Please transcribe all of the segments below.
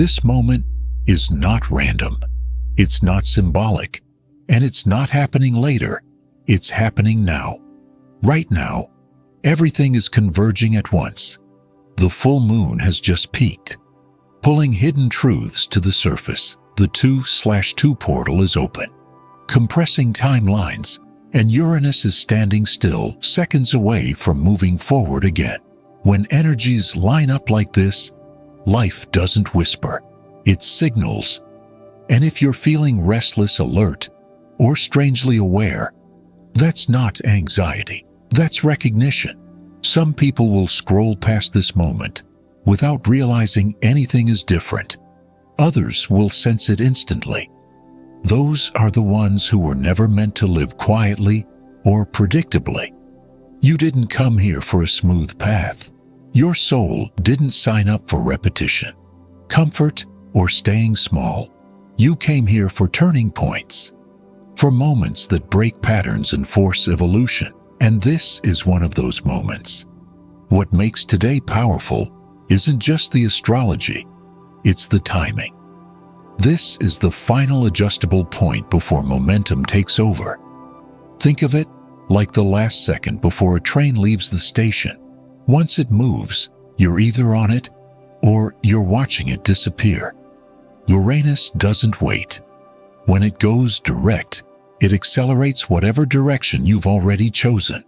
This moment is not random. It's not symbolic. And it's not happening later. It's happening now. Right now, everything is converging at once. The full moon has just peaked, pulling hidden truths to the surface. The 2/2 portal is open, compressing timelines, and Uranus is standing still, seconds away from moving forward again. When energies line up like this, life doesn't whisper, it signals. And if you're feeling restless, alert, or strangely aware, that's not anxiety, that's recognition. Some people will scroll past this moment without realizing anything is different. Others will sense it instantly. Those are the ones who were never meant to live quietly or predictably. You didn't come here for a smooth path. Your soul didn't sign up for repetition, comfort, or staying small. You came here for turning points, for moments that break patterns and force evolution. And this is one of those moments. What makes today powerful isn't just the astrology, it's the timing. This is the final adjustable point before momentum takes over. Think of it like the last second before a train leaves the station. Once it moves, you're either on it or you're watching it disappear. Uranus doesn't wait. When it goes direct, it accelerates whatever direction you've already chosen,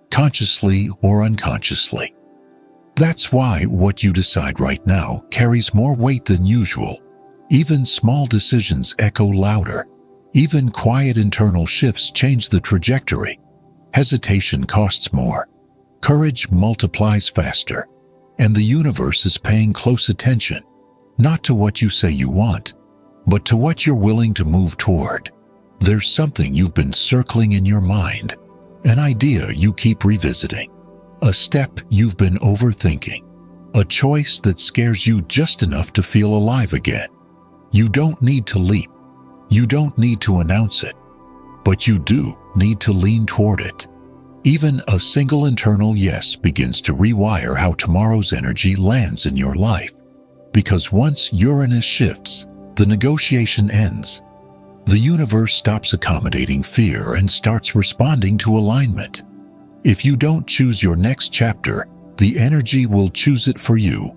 consciously or unconsciously. That's why what you decide right now carries more weight than usual. Even small decisions echo louder. Even quiet internal shifts change the trajectory. Hesitation costs more. Courage multiplies faster. And the universe is paying close attention, not to what you say you want, but to what you're willing to move toward. There's something you've been circling in your mind, an idea you keep revisiting, a step you've been overthinking, a choice that scares you just enough to feel alive again. You don't need to leap. You don't need to announce it, but you do need to lean toward it. Even a single internal yes begins to rewire how tomorrow's energy lands in your life. Because once Uranus shifts, the negotiation ends. The universe stops accommodating fear and starts responding to alignment. If you don't choose your next chapter, the energy will choose it for you.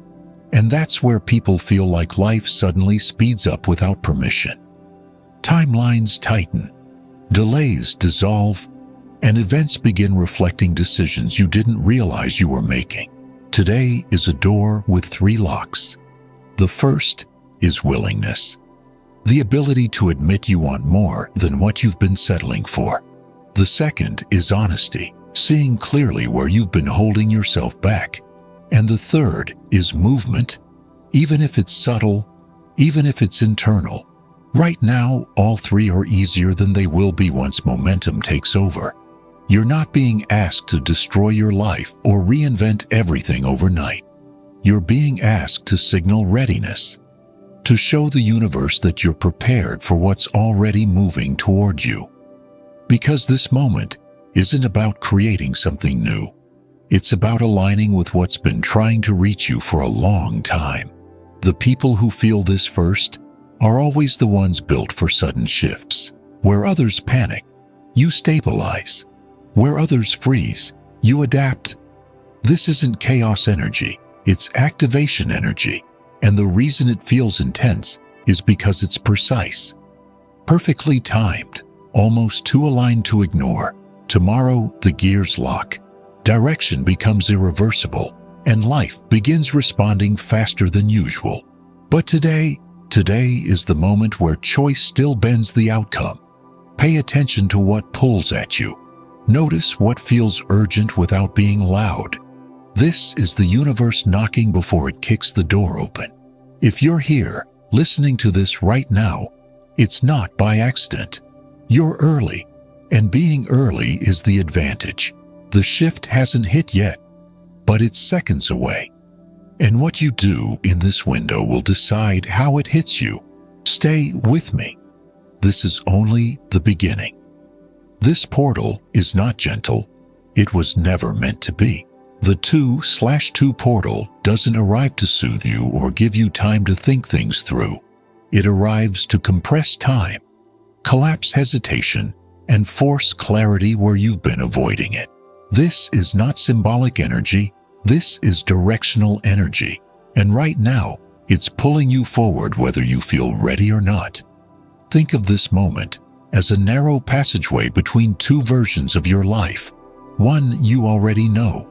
And that's where people feel like life suddenly speeds up without permission. Timelines tighten, delays dissolve, and events begin reflecting decisions you didn't realize you were making. Today is a door with 3 locks. The first is willingness. The ability to admit you want more than what you've been settling for. The second is honesty, seeing clearly where you've been holding yourself back. And the third is movement, even if it's subtle, even if it's internal. Right now, all 3 are easier than they will be once momentum takes over. You're not being asked to destroy your life or reinvent everything overnight. You're being asked to signal readiness, to show the universe that you're prepared for what's already moving toward you. Because this moment isn't about creating something new. It's about aligning with what's been trying to reach you for a long time. The people who feel this first are always the ones built for sudden shifts. Where others panic, you stabilize. Where others freeze, you adapt. This isn't chaos energy, it's activation energy. And the reason it feels intense is because it's precise, perfectly timed, almost too aligned to ignore. Tomorrow, the gears lock, direction becomes irreversible, and life begins responding faster than usual. But today is the moment where choice still bends the outcome. Pay attention to what pulls at you. Notice what feels urgent without being loud. This is the universe knocking before it kicks the door open. If you're here, listening to this right now, it's not by accident. You're early, and being early is the advantage. The shift hasn't hit yet, but it's seconds away. And what you do in this window will decide how it hits you. Stay with me. This is only the beginning. This portal is not gentle. It was never meant to be. The 2/2 portal doesn't arrive to soothe you or give you time to think things through. It arrives to compress time, collapse hesitation, and force clarity where you've been avoiding it. This is not symbolic energy, this is directional energy. And right now, it's pulling you forward whether you feel ready or not. Think of this moment as a narrow passageway between two versions of your life. One you already know,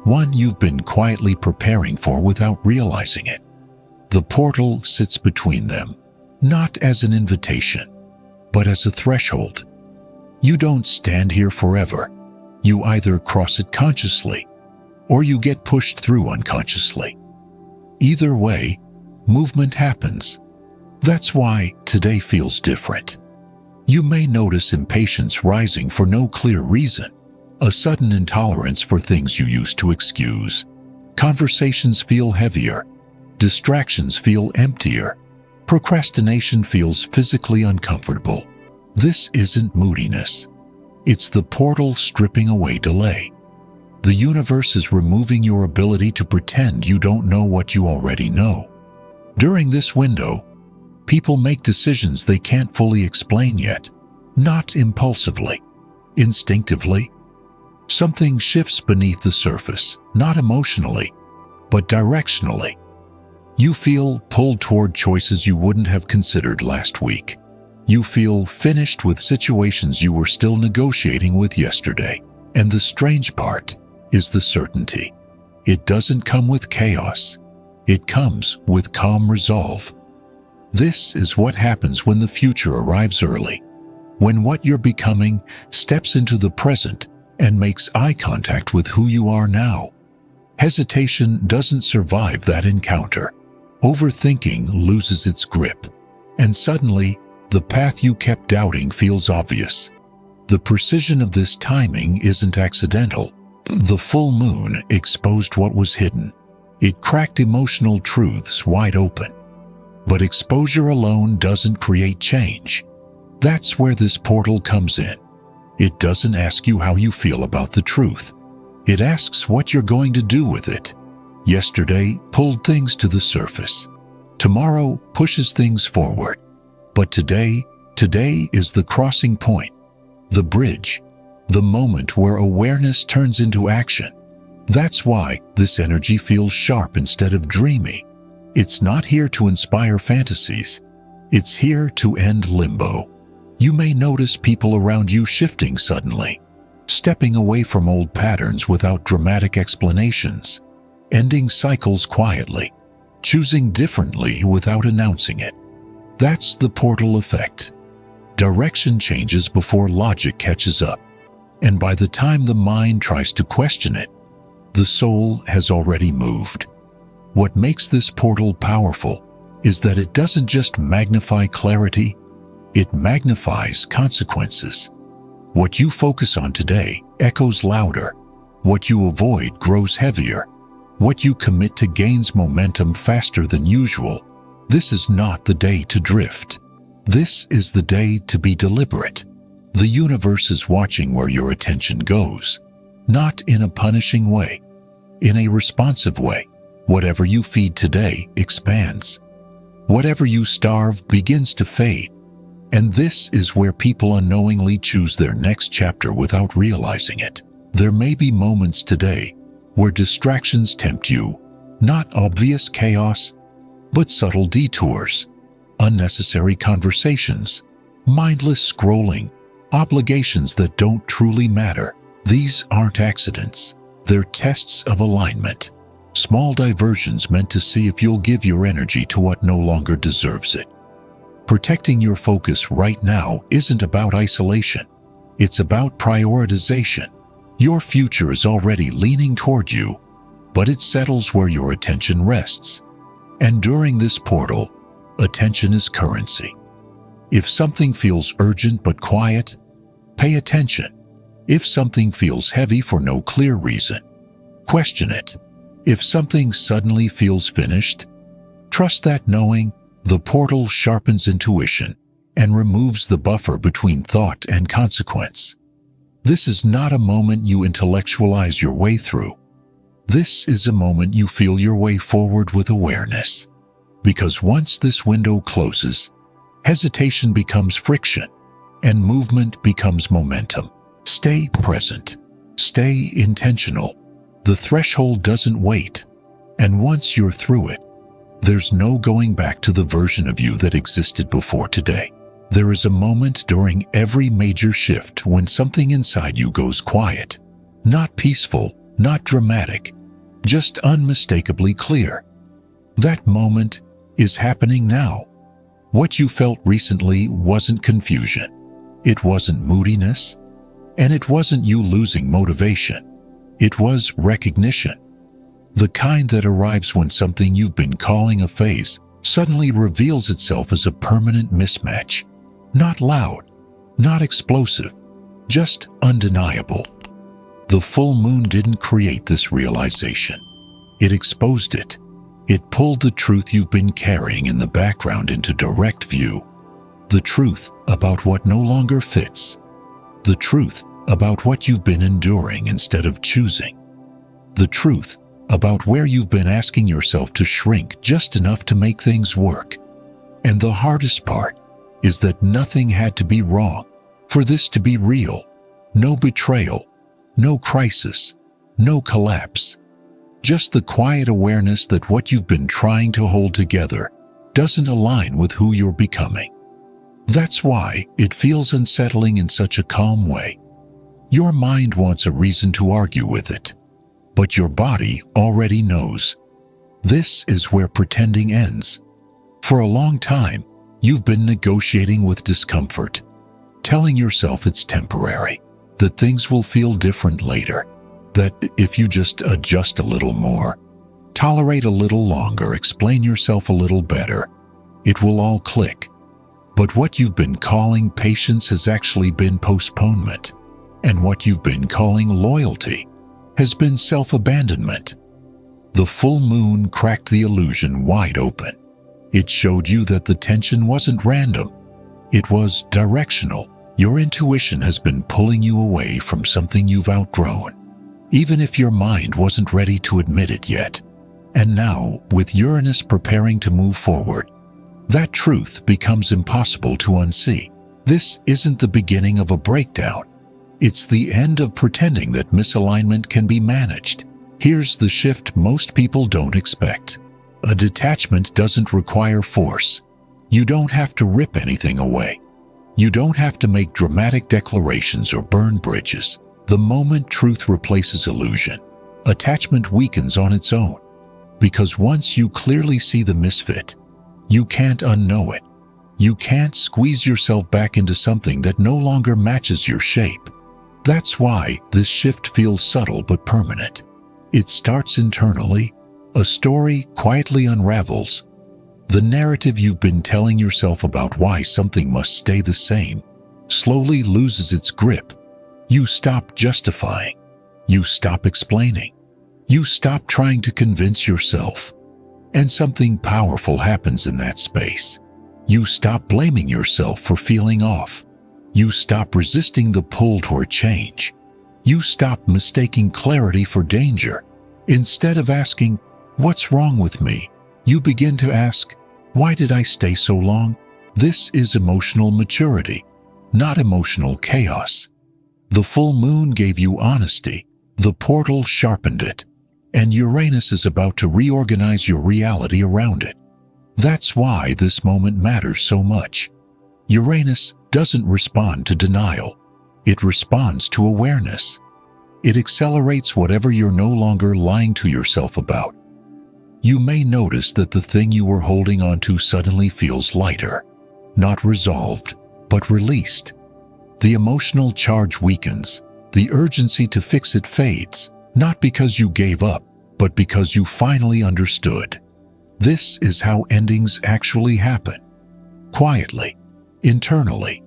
one you've been quietly preparing for without realizing it. The portal sits between them, not as an invitation, but as a threshold. You don't stand here forever. You either cross it consciously, or you get pushed through unconsciously. Either way, movement happens. That's why today feels different. You may notice impatience rising for no clear reason, a sudden intolerance for things you used to excuse. Conversations feel heavier, distractions feel emptier, procrastination feels physically uncomfortable. This isn't moodiness. It's the portal stripping away delay. The universe is removing your ability to pretend you don't know what you already know. During this window, people make decisions they can't fully explain yet, not impulsively, instinctively. Something shifts beneath the surface, not emotionally, but directionally. You feel pulled toward choices you wouldn't have considered last week. You feel finished with situations you were still negotiating with yesterday. And the strange part is the certainty. It doesn't come with chaos. It comes with calm resolve. This is what happens when the future arrives early, when what you're becoming steps into the present and makes eye contact with who you are now. Hesitation doesn't survive that encounter. Overthinking loses its grip, and suddenly, the path you kept doubting feels obvious. The precision of this timing isn't accidental. The full moon exposed what was hidden. It cracked emotional truths wide open. But exposure alone doesn't create change. That's where this portal comes in. It doesn't ask you how you feel about the truth. It asks what you're going to do with it. Yesterday pulled things to the surface. Tomorrow pushes things forward. But today is the crossing point, the bridge, the moment where awareness turns into action. That's why this energy feels sharp instead of dreamy. It's not here to inspire fantasies. It's here to end limbo. You may notice people around you shifting suddenly, stepping away from old patterns without dramatic explanations, ending cycles quietly, choosing differently without announcing it. That's the portal effect. Direction changes before logic catches up, and by the time the mind tries to question it, the soul has already moved. What makes this portal powerful is that it doesn't just magnify clarity, it magnifies consequences. What you focus on today echoes louder. What you avoid grows heavier. What you commit to gains momentum faster than usual. This is not the day to drift. This is the day to be deliberate. The universe is watching where your attention goes, not in a punishing way, in a responsive way. Whatever you feed today expands. Whatever you starve begins to fade. And this is where people unknowingly choose their next chapter without realizing it. There may be moments today where distractions tempt you, not obvious chaos, but subtle detours, unnecessary conversations, mindless scrolling, obligations that don't truly matter. These aren't accidents. They're tests of alignment. Small diversions meant to see if you'll give your energy to what no longer deserves it. Protecting your focus right now isn't about isolation. It's about prioritization. Your future is already leaning toward you, but it settles where your attention rests. And during this portal, attention is currency. If something feels urgent but quiet, pay attention. If something feels heavy for no clear reason, question it. If something suddenly feels finished, trust that knowing. The portal sharpens intuition and removes the buffer between thought and consequence. This is not a moment you intellectualize your way through. This is a moment you feel your way forward with awareness. Because once this window closes, hesitation becomes friction, and movement becomes momentum. Stay present. Stay intentional. The threshold doesn't wait, and once you're through it, there's no going back to the version of you that existed before today. There is a moment during every major shift when something inside you goes quiet. Not peaceful, not dramatic, just unmistakably clear. That moment is happening now. What you felt recently wasn't confusion. It wasn't moodiness, and it wasn't you losing motivation. It was recognition. The kind that arrives when something you've been calling a phase suddenly reveals itself as a permanent mismatch. Not loud, not explosive, just undeniable. The full moon didn't create this realization. It exposed it. It pulled the truth you've been carrying in the background into direct view. The truth about what no longer fits. The truth about what you've been enduring instead of choosing. The truth about where you've been asking yourself to shrink just enough to make things work. And the hardest part is that nothing had to be wrong for this to be real. No betrayal, no crisis, no collapse. Just the quiet awareness that what you've been trying to hold together doesn't align with who you're becoming. That's why it feels unsettling in such a calm way. Your mind wants a reason to argue with it, but your body already knows. This is where pretending ends. For a long time, you've been negotiating with discomfort, telling yourself it's temporary, that things will feel different later, that if you just adjust a little more, tolerate a little longer, explain yourself a little better, it will all click. But what you've been calling patience has actually been postponement, and what you've been calling loyalty has been self-abandonment. The full moon cracked the illusion wide open. It showed you that the tension wasn't random. It was directional. Your intuition has been pulling you away from something you've outgrown, even if your mind wasn't ready to admit it yet. And now, with Uranus preparing to move forward, that truth becomes impossible to unsee. This isn't the beginning of a breakdown. It's the end of pretending that misalignment can be managed. Here's the shift most people don't expect. A detachment doesn't require force. You don't have to rip anything away. You don't have to make dramatic declarations or burn bridges. The moment truth replaces illusion, attachment weakens on its own. Because once you clearly see the misfit, you can't unknow it. You can't squeeze yourself back into something that no longer matches your shape. That's why this shift feels subtle but permanent. It starts internally. A story quietly unravels. The narrative you've been telling yourself about why something must stay the same slowly loses its grip. You stop justifying. You stop explaining. You stop trying to convince yourself. And something powerful happens in that space. You stop blaming yourself for feeling off. You stop resisting the pull toward change. You stop mistaking clarity for danger. Instead of asking, "What's wrong with me?" you begin to ask, "Why did I stay so long?" This is emotional maturity, not emotional chaos. The full moon gave you honesty. The portal sharpened it. And Uranus is about to reorganize your reality around it. That's why this moment matters so much. Uranus doesn't respond to denial. It responds to awareness. It accelerates whatever you're no longer lying to yourself about. You may notice that the thing you were holding on to suddenly feels lighter, not resolved, but released. The emotional charge weakens. The urgency to fix it fades. Not because you gave up, but because you finally understood. This is how endings actually happen. Quietly, internally,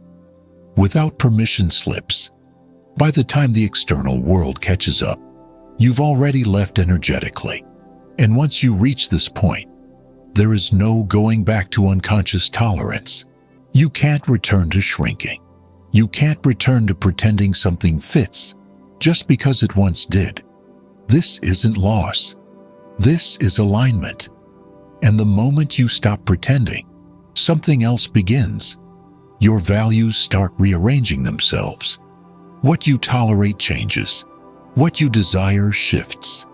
without permission slips. By the time the external world catches up, you've already left energetically. And once you reach this point, there is no going back to unconscious tolerance. You can't return to shrinking. You can't return to pretending something fits just because it once did. This isn't loss. This is alignment. And the moment you stop pretending, something else begins. Your values start rearranging themselves. What you tolerate changes. What you desire shifts.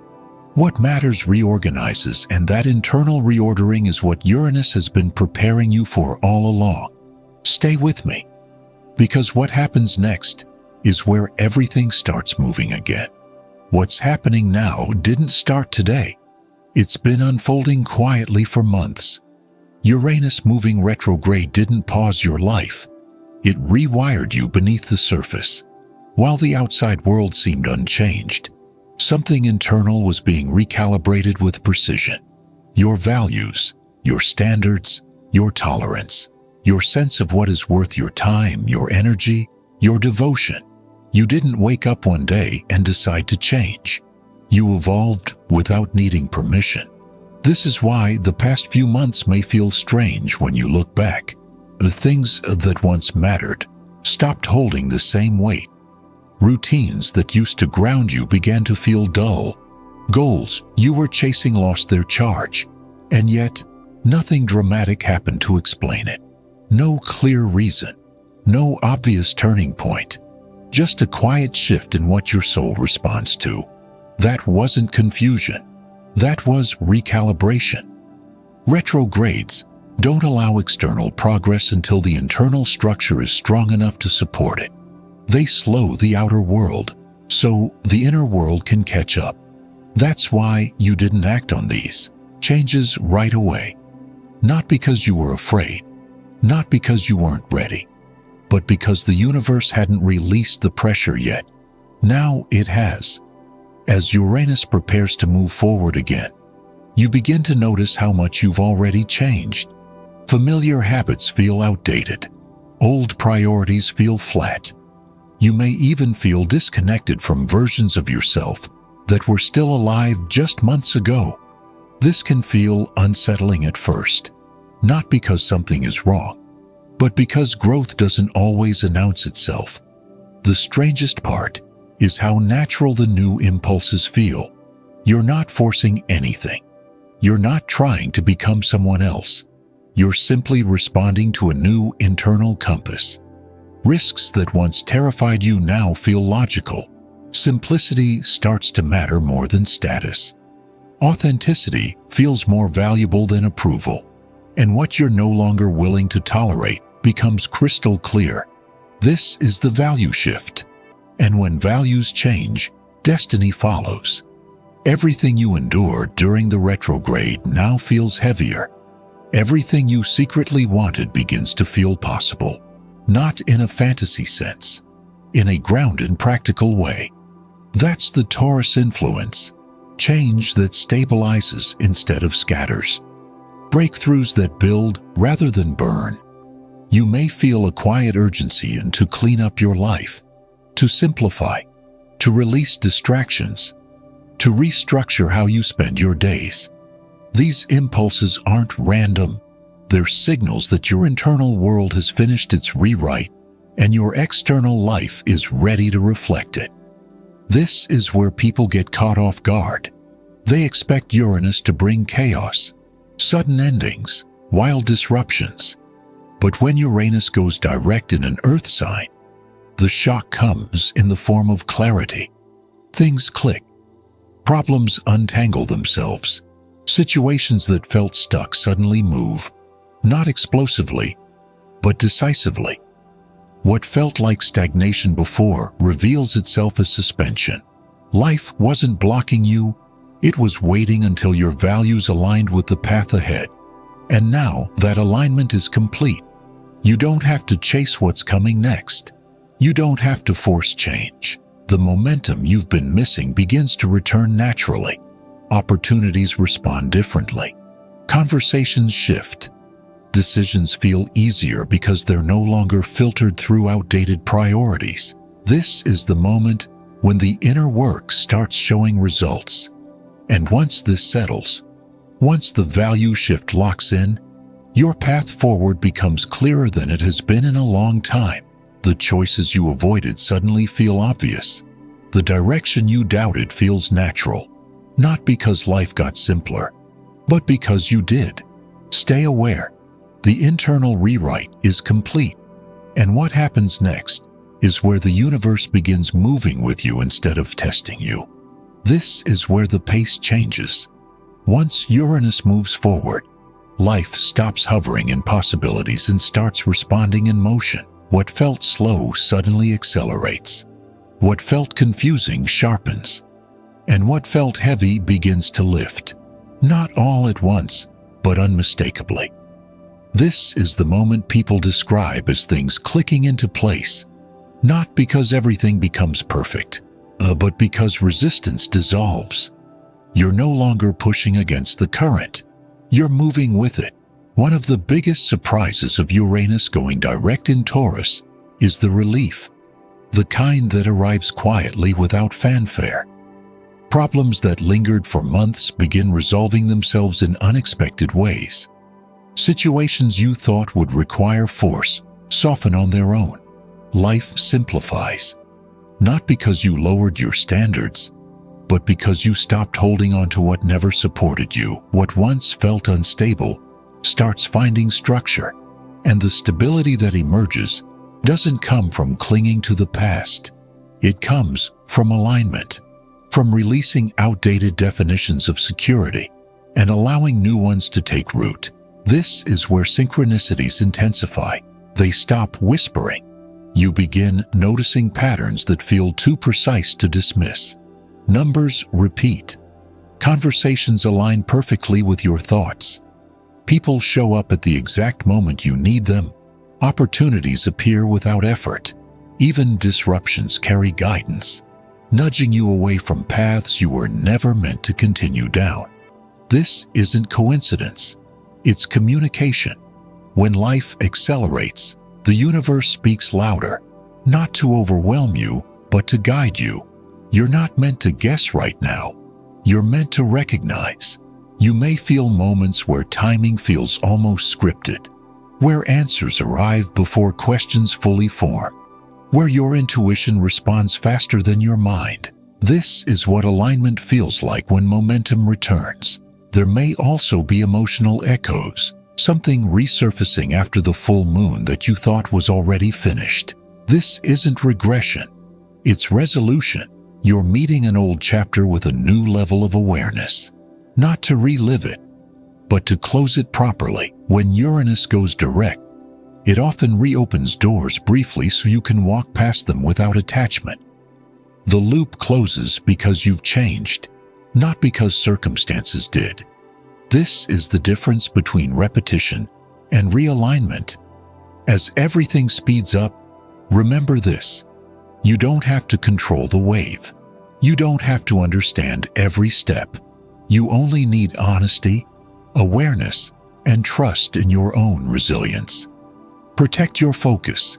What matters reorganizes, and that internal reordering is what Uranus has been preparing you for all along. Stay with me, because what happens next is where everything starts moving again. What's happening now didn't start today. It's been unfolding quietly for months. Uranus moving retrograde didn't pause your life. It rewired you beneath the surface. While the outside world seemed unchanged, something internal was being recalibrated with precision. Your values, your standards, your tolerance, your sense of what is worth your time, your energy, your devotion. You didn't wake up one day and decide to change. You evolved without needing permission. This is why the past few months may feel strange when you look back. The things that once mattered stopped holding the same weight. Routines that used to ground you began to feel dull. Goals you were chasing lost their charge. And yet, nothing dramatic happened to explain it. No clear reason. No obvious turning point. Just a quiet shift in what your soul responds to. That wasn't confusion. That was recalibration. Retrogrades don't allow external progress until the internal structure is strong enough to support it. They slow the outer world, so the inner world can catch up. That's why you didn't act on these changes right away. Not because you were afraid, not because you weren't ready, but because the universe hadn't released the pressure yet. Now it has. As Uranus prepares to move forward again, you begin to notice how much you've already changed. Familiar habits feel outdated. Old priorities feel flat. You may even feel disconnected from versions of yourself that were still alive just months ago. This can feel unsettling at first, not because something is wrong, but because growth doesn't always announce itself. The strangest part is how natural the new impulses feel. You're not forcing anything. You're not trying to become someone else. You're simply responding to a new internal compass. Risks that once terrified you now feel logical. Simplicity starts to matter more than status. Authenticity feels more valuable than approval. And what you're no longer willing to tolerate becomes crystal clear. This is the value shift. And when values change, destiny follows. Everything you endured during the retrograde now feels heavier. Everything you secretly wanted begins to feel possible. Not in a fantasy sense, in a grounded, practical way. That's the Taurus influence. Change that stabilizes instead of scatters. Breakthroughs that build rather than burn. You may feel a quiet urgency and to clean up your life, to simplify, to release distractions, to restructure how you spend your days. These impulses aren't random. They're signals that your internal world has finished its rewrite and your external life is ready to reflect it. This is where people get caught off guard. They expect Uranus to bring chaos, sudden endings, wild disruptions. But when Uranus goes direct in an earth sign, the shock comes in the form of clarity. Things click. Problems untangle themselves. Situations that felt stuck suddenly move. Not explosively, but decisively. What felt like stagnation before reveals itself as suspension. Life wasn't blocking you, it was waiting until your values aligned with the path ahead. And now that alignment is complete. You don't have to chase what's coming next. You don't have to force change. The momentum you've been missing begins to return naturally. Opportunities respond differently. Conversations shift. Decisions feel easier because they're no longer filtered through outdated priorities. This is the moment when the inner work starts showing results. And once this settles, once the value shift locks in, your path forward becomes clearer than it has been in a long time. The choices you avoided suddenly feel obvious. The direction you doubted feels natural, not because life got simpler, but because you did. Stay aware. The internal rewrite is complete, and what happens next is where the universe begins moving with you instead of testing you. This is where the pace changes. Once Uranus moves forward, life stops hovering in possibilities and starts responding in motion. What felt slow suddenly accelerates. What felt confusing sharpens. And what felt heavy begins to lift. Not all at once, but unmistakably. This is the moment people describe as things clicking into place. Not because everything becomes perfect, but because resistance dissolves. You're no longer pushing against the current. You're moving with it. One of the biggest surprises of Uranus going direct in Taurus is the relief, the kind that arrives quietly without fanfare. Problems that lingered for months begin resolving themselves in unexpected ways. Situations you thought would require force soften on their own. Life simplifies, not because you lowered your standards, but because you stopped holding on to what never supported you. What once felt unstable starts finding structure, and the stability that emerges doesn't come from clinging to the past. It comes from alignment, from releasing outdated definitions of security and allowing new ones to take root. This is where synchronicities intensify. They stop whispering. You begin noticing patterns that feel too precise to dismiss. Numbers repeat. Conversations align perfectly with your thoughts. People show up at the exact moment you need them. Opportunities appear without effort. Even disruptions carry guidance, nudging you away from paths you were never meant to continue down. This isn't coincidence. It's communication. When life accelerates, the universe speaks louder, not to overwhelm you, but to guide you. You're not meant to guess right now. You're meant to recognize. You may feel moments where timing feels almost scripted, where answers arrive before questions fully form, where your intuition responds faster than your mind. This is what alignment feels like when momentum returns. There may also be emotional echoes, something resurfacing after the full moon that you thought was already finished. This isn't regression. It's resolution. You're meeting an old chapter with a new level of awareness. Not to relive it, but to close it properly. When Uranus goes direct, it often reopens doors briefly so you can walk past them without attachment. The loop closes because you've changed, not because circumstances did. This is the difference between repetition and realignment. As everything speeds up, remember this: you don't have to control the wave. You don't have to understand every step. You only need honesty, awareness, and trust in your own resilience. Protect your focus.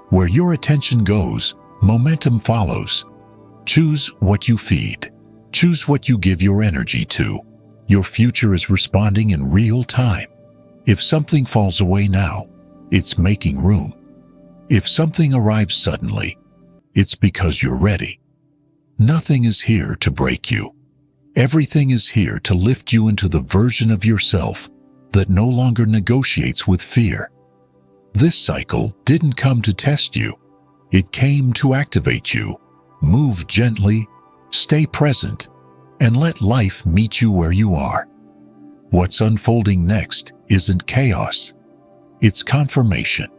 Where your attention goes, momentum follows. Choose what you feed. Choose what you give your energy to. Your future is responding in real time. If something falls away now, it's making room. If something arrives suddenly, it's because you're ready. Nothing is here to break you. Everything is here to lift you into the version of yourself that no longer negotiates with fear. This cycle didn't come to test you. It came to activate you. Move gently, stay present, and let life meet you where you are. What's unfolding next isn't chaos. It's confirmation.